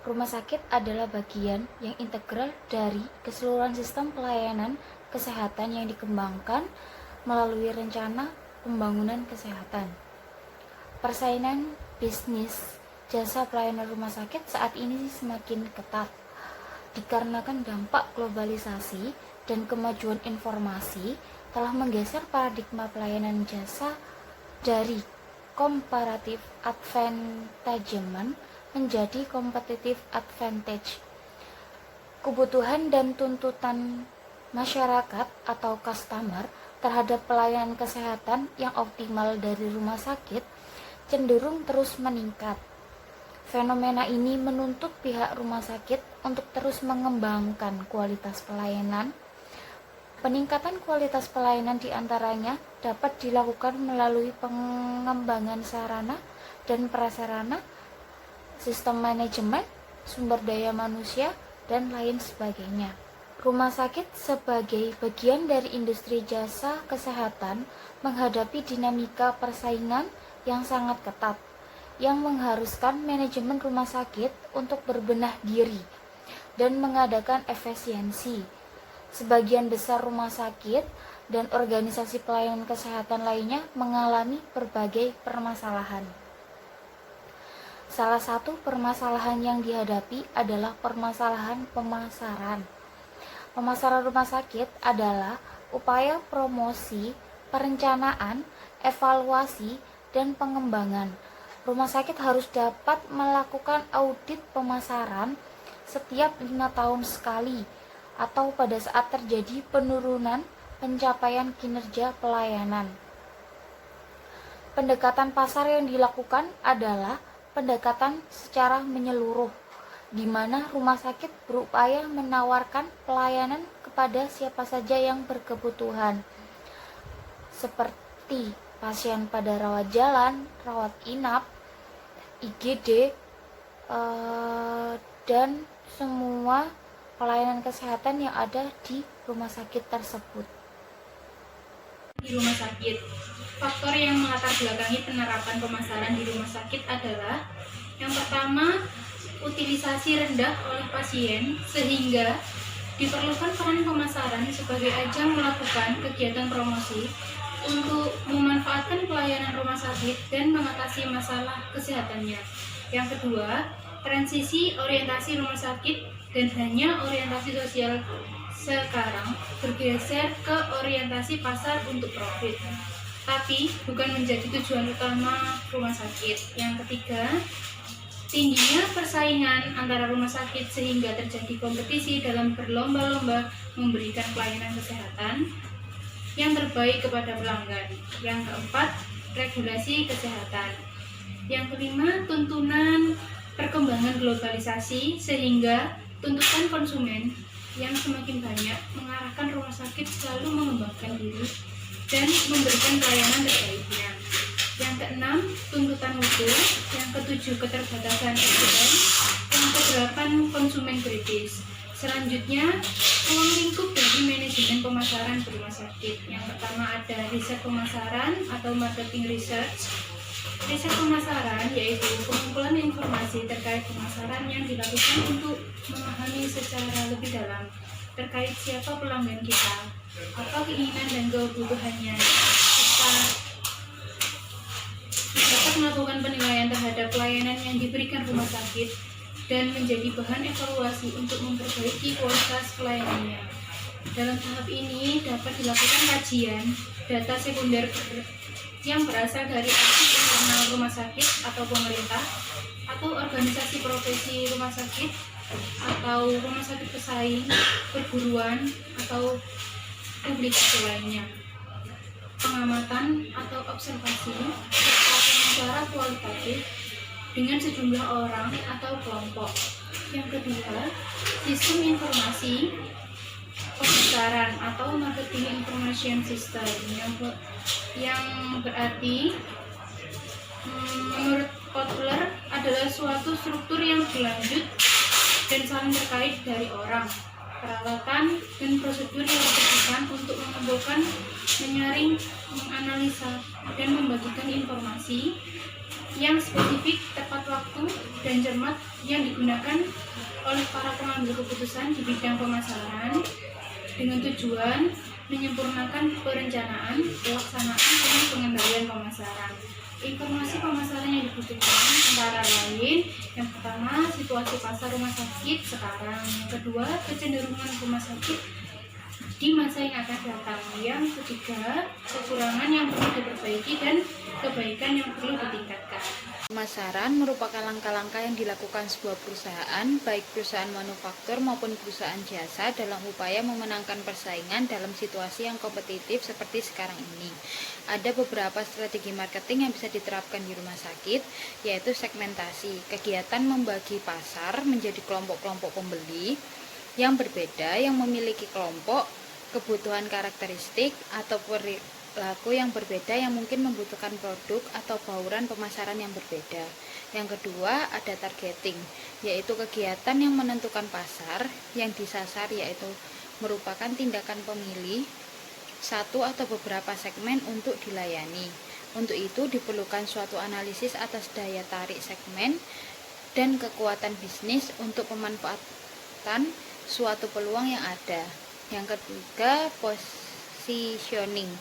Rumah sakit adalah bagian yang integral dari keseluruhan sistem pelayanan kesehatan yang dikembangkan melalui rencana pembangunan kesehatan. Persaingan bisnis jasa pelayanan rumah sakit saat ini semakin ketat dikarenakan dampak globalisasi dan kemajuan informasi telah menggeser paradigma pelayanan jasa dari comparative advantagement menjadi competitive advantage. Kebutuhan dan tuntutan masyarakat atau customer terhadap pelayanan kesehatan yang optimal dari rumah sakit cenderung terus meningkat. Fenomena ini menuntut pihak rumah sakit untuk terus mengembangkan kualitas pelayanan. Peningkatan kualitas pelayanan diantaranya dapat dilakukan melalui pengembangan sarana dan prasarana, sistem manajemen, sumber daya manusia, dan lain sebagainya. Rumah sakit sebagai bagian dari industri jasa kesehatan menghadapi dinamika persaingan yang sangat ketat, yang mengharuskan manajemen rumah sakit untuk berbenah diri dan mengadakan efisiensi. Sebagian besar rumah sakit dan organisasi pelayanan kesehatan lainnya mengalami berbagai permasalahan. Salah satu permasalahan yang dihadapi adalah permasalahan pemasaran. Pemasaran rumah sakit adalah upaya promosi, perencanaan, evaluasi, dan pengembangan. Rumah sakit harus dapat melakukan audit pemasaran setiap 5 tahun sekali atau pada saat terjadi penurunan pencapaian kinerja pelayanan. Pendekatan pasar yang dilakukan adalah pendekatan secara menyeluruh, di mana rumah sakit berupaya menawarkan pelayanan kepada siapa saja yang berkebutuhan, seperti pasien pada rawat jalan, rawat inap, IGD, dan semua pelayanan kesehatan yang ada di rumah sakit tersebut. Di rumah sakit, faktor yang melatar belakangi penerapan pemasaran di rumah sakit adalah yang pertama, utilisasi rendah oleh pasien sehingga diperlukan peran pemasaran sebagai ajang melakukan kegiatan promosi untuk memanfaatkan pelayanan rumah sakit dan mengatasi masalah kesehatannya. Yang kedua, transisi orientasi rumah sakit dan hanya orientasi sosial sekarang bergeser ke orientasi pasar untuk profit, tapi bukan menjadi tujuan utama rumah sakit. Yang ketiga, tingginya persaingan antara rumah sakit sehingga terjadi kompetisi dalam berlomba-lomba memberikan pelayanan kesehatan yang terbaik kepada pelanggan. Yang keempat, regulasi kesehatan. Yang kelima, tuntunan perkembangan globalisasi sehingga tuntutan konsumen yang semakin banyak mengarahkan rumah sakit selalu mengembangkan diri dan memberikan pelayanan terbaiknya. Yang keenam, tuntutan mutu. Yang ketujuh, keterbatasan SDM. Yang kedelapan, konsumen kritis. Selanjutnya, ruang lingkup dari manajemen pemasaran di rumah sakit. Yang pertama ada riset pemasaran atau marketing research. Riset pemasaran yaitu pengumpulan informasi terkait pemasaran yang dilakukan untuk memahami secara lebih dalam terkait siapa pelanggan kita, apa keinginan dan kebutuhannya, serta dapat melakukan penilaian terhadap pelayanan yang diberikan rumah sakit dan menjadi bahan evaluasi untuk memperbaiki kualitas pelayanannya. Dalam tahap ini dapat dilakukan kajian data sekunder yang berasal dari aksi internal rumah sakit atau pemerintah atau organisasi profesi rumah sakit atau rumah sakit pesaing, perguruan atau publikasi lainnya. Pengamatan atau observasi serta wawancara kualitatif dengan sejumlah orang atau kelompok. Yang kedua, sistem informasi pemasaran atau marketing information system yang berarti menurut Kotler adalah suatu struktur yang berlanjut dan saling terkait dari orang, peralatan, dan prosedur yang dibutuhkan untuk mengumpulkan, menyaring, menganalisa, dan membagikan informasi yang spesifik, tepat waktu, dan cermat yang digunakan oleh para pengambil keputusan di bidang pemasaran dengan tujuan menyempurnakan perencanaan, pelaksanaan, dan pengendalian pemasaran. Informasi pemasaran yang dibutuhkan antara lain, yang pertama situasi pasar rumah sakit sekarang, yang kedua kecenderungan rumah sakit di masa yang akan datang, yang ketiga kekurangan yang perlu diperbaiki dan kebaikan yang perlu ditingkatkan. Pemasaran merupakan langkah-langkah yang dilakukan sebuah perusahaan, baik perusahaan manufaktur maupun perusahaan jasa, dalam upaya memenangkan persaingan dalam situasi yang kompetitif seperti sekarang ini. Ada beberapa strategi marketing yang bisa diterapkan di rumah sakit, yaitu segmentasi. Kegiatan membagi pasar menjadi kelompok-kelompok pembeli yang berbeda, yang memiliki kelompok, kebutuhan karakteristik, atau perilaku yang berbeda yang mungkin membutuhkan produk atau bauran pemasaran yang berbeda. Yang kedua, ada targeting, yaitu kegiatan yang menentukan pasar yang disasar, yaitu merupakan tindakan pemilih satu atau beberapa segmen untuk dilayani. Untuk itu diperlukan suatu analisis atas daya tarik segmen dan kekuatan bisnis untuk pemanfaatan suatu peluang yang ada. Yang ketiga, positioning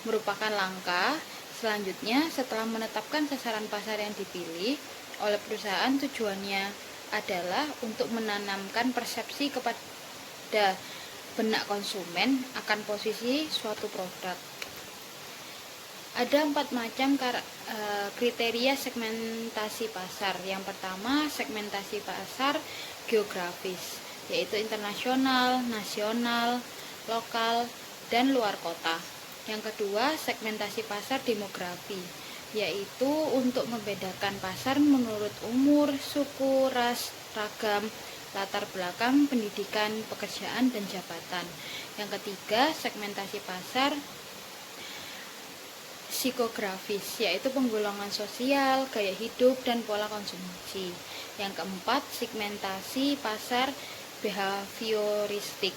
merupakan langkah selanjutnya setelah menetapkan sasaran pasar yang dipilih oleh perusahaan. Tujuannya adalah untuk menanamkan persepsi kepada benak konsumen akan posisi suatu produk. Ada 4 macam kriteria segmentasi pasar. Yang pertama, segmentasi pasar geografis, yaitu internasional, nasional, lokal, dan luar kota. Yang kedua, segmentasi pasar demografi, yaitu untuk membedakan pasar menurut umur, suku, ras, ragam, latar belakang, pendidikan, pekerjaan, dan jabatan. Yang ketiga, segmentasi pasar psikografis, yaitu penggolongan sosial, gaya hidup, dan pola konsumsi. Yang keempat, segmentasi pasar behavioristik,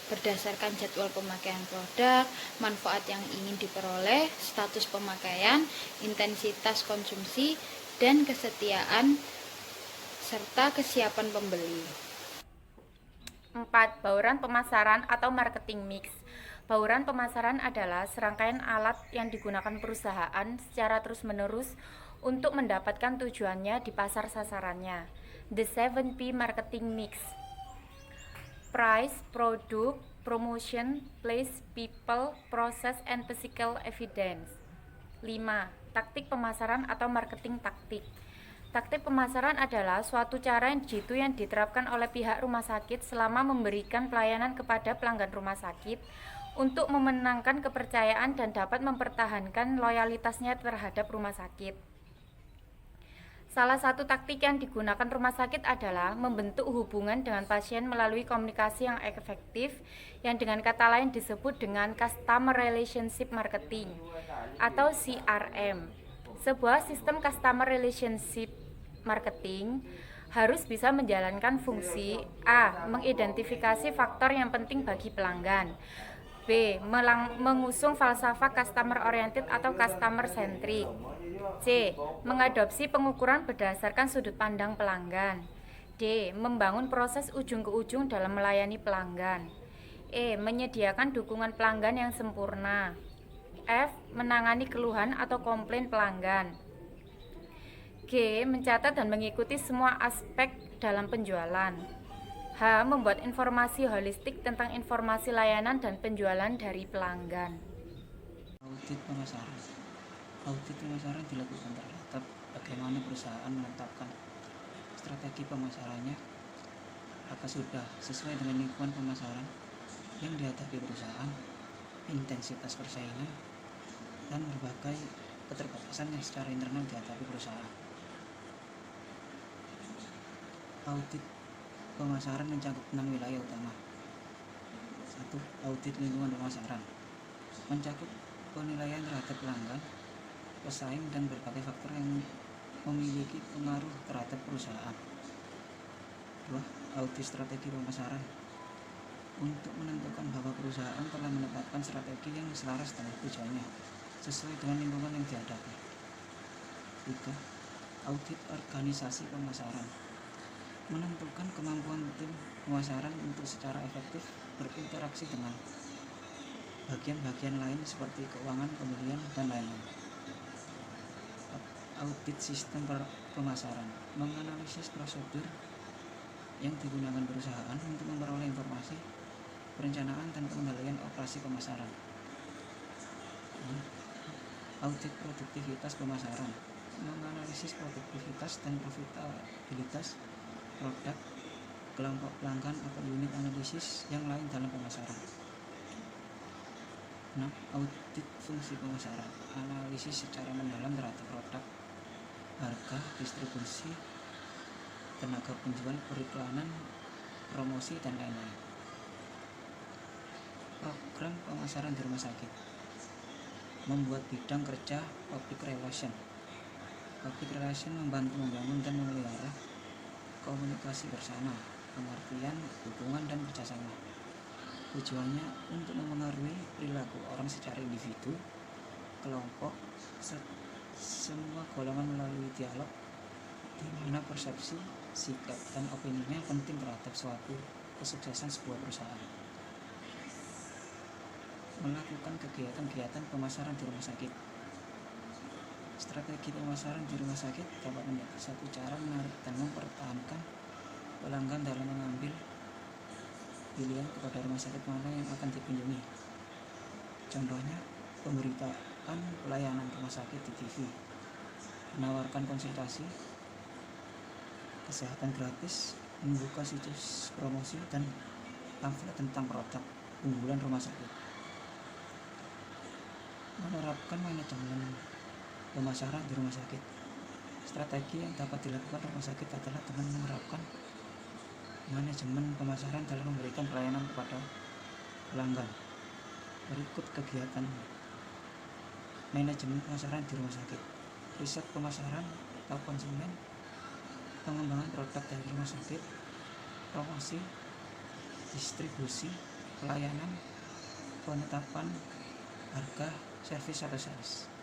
berdasarkan jadwal pemakaian produk, manfaat yang ingin diperoleh, status pemakaian, intensitas konsumsi, dan kesetiaan serta kesiapan pembeli. 4. Bauran pemasaran atau marketing mix. Bauran pemasaran adalah serangkaian alat yang digunakan perusahaan secara terus-menerus untuk mendapatkan tujuannya di pasar sasarannya. The 7P marketing mix: price, product, promotion, place, people, process, and physical evidence. 5. Taktik pemasaran atau marketing taktik. Taktik pemasaran adalah suatu cara yang jitu yang diterapkan oleh pihak rumah sakit selama memberikan pelayanan kepada pelanggan rumah sakit untuk memenangkan kepercayaan dan dapat mempertahankan loyalitasnya terhadap rumah sakit. Salah satu taktik yang digunakan rumah sakit adalah membentuk hubungan dengan pasien melalui komunikasi yang efektif, yang dengan kata lain disebut dengan Customer Relationship Marketing atau CRM. Sebuah sistem Customer Relationship Marketing harus bisa menjalankan fungsi A. Mengidentifikasi faktor yang penting bagi pelanggan, B. Mengusung falsafah customer oriented atau customer centric, C. Mengadopsi pengukuran berdasarkan sudut pandang pelanggan, D. Membangun proses ujung ke ujung dalam melayani pelanggan, E. Menyediakan dukungan pelanggan yang sempurna, F. Menangani keluhan atau komplain pelanggan, G. Mencatat dan mengikuti semua aspek dalam penjualan, H. Membuat informasi holistik tentang informasi layanan dan penjualan dari pelanggan. Audit pemasaran. Audit pemasaran dilakukan terhadap bagaimana perusahaan menetapkan strategi pemasarannya, apakah sudah sesuai dengan lingkungan pemasaran yang dihadapi perusahaan, intensitas persaingan, dan berbagai keterbatasan yang secara internal dihadapi perusahaan. Audit pemasaran mencakup 6 wilayah utama. 1. Audit lingkungan pemasaran mencakup penilaian terhadap pelanggan, pesaing, dan berbagai faktor yang memiliki pengaruh terhadap perusahaan. 2. Audit strategi pemasaran untuk menentukan bahwa perusahaan telah menetapkan strategi yang selaras dengan tujuannya sesuai dengan lingkungan yang dihadapi. 3. Audit organisasi pemasaran menentukan kemampuan tim pemasaran untuk secara efektif berinteraksi dengan bagian-bagian lain seperti keuangan, pembelian, dan lain-lain. Audit sistem pemasaran menganalisis prosedur yang digunakan perusahaan untuk memperoleh informasi, perencanaan, dan pengendalian operasi pemasaran. Audit produktivitas pemasaran menganalisis produktivitas dan profitabilitas produk, kelompok pelanggan, atau unit analisis yang lain dalam pemasaran. Audit fungsi pemasaran analisis secara mendalam terhadap produk, harga, distribusi, tenaga penjual, periklanan, promosi, dan lain-lain. Program pemasaran di rumah sakit membuat bidang kerja public relation. Public relation membantu membangun dan memelihara komunikasi bersama, pengertian, hubungan, dan kerjasama. Tujuannya untuk mempengaruhi perilaku orang secara individu, kelompok, semua golongan melalui dialog di mana persepsi, sikap, dan opininya penting terhadap suatu kesuksesan sebuah perusahaan. Melakukan kegiatan-kegiatan pemasaran di rumah sakit. Strategi pemasaran di rumah sakit dapat menjadi satu cara menarik dan mempertahankan pelanggan dalam mengambil pilihan kepada rumah sakit mana yang akan dikunjungi. Contohnya, pemberitaan pelayanan rumah sakit di TV, menawarkan konsultasi kesehatan gratis, membuka situs promosi, dan pamflet tentang produk unggulan rumah sakit. Menerapkan manajemen pemasaran di rumah sakit. Strategi yang dapat dilakukan rumah sakit adalah dengan menerapkan manajemen pemasaran dalam memberikan pelayanan kepada pelanggan. Berikut kegiatan manajemen pemasaran di rumah sakit: riset pemasaran atau konsumen, pengembangan produk dari rumah sakit, promosi, distribusi, pelayanan, penetapan harga, servis atau sales.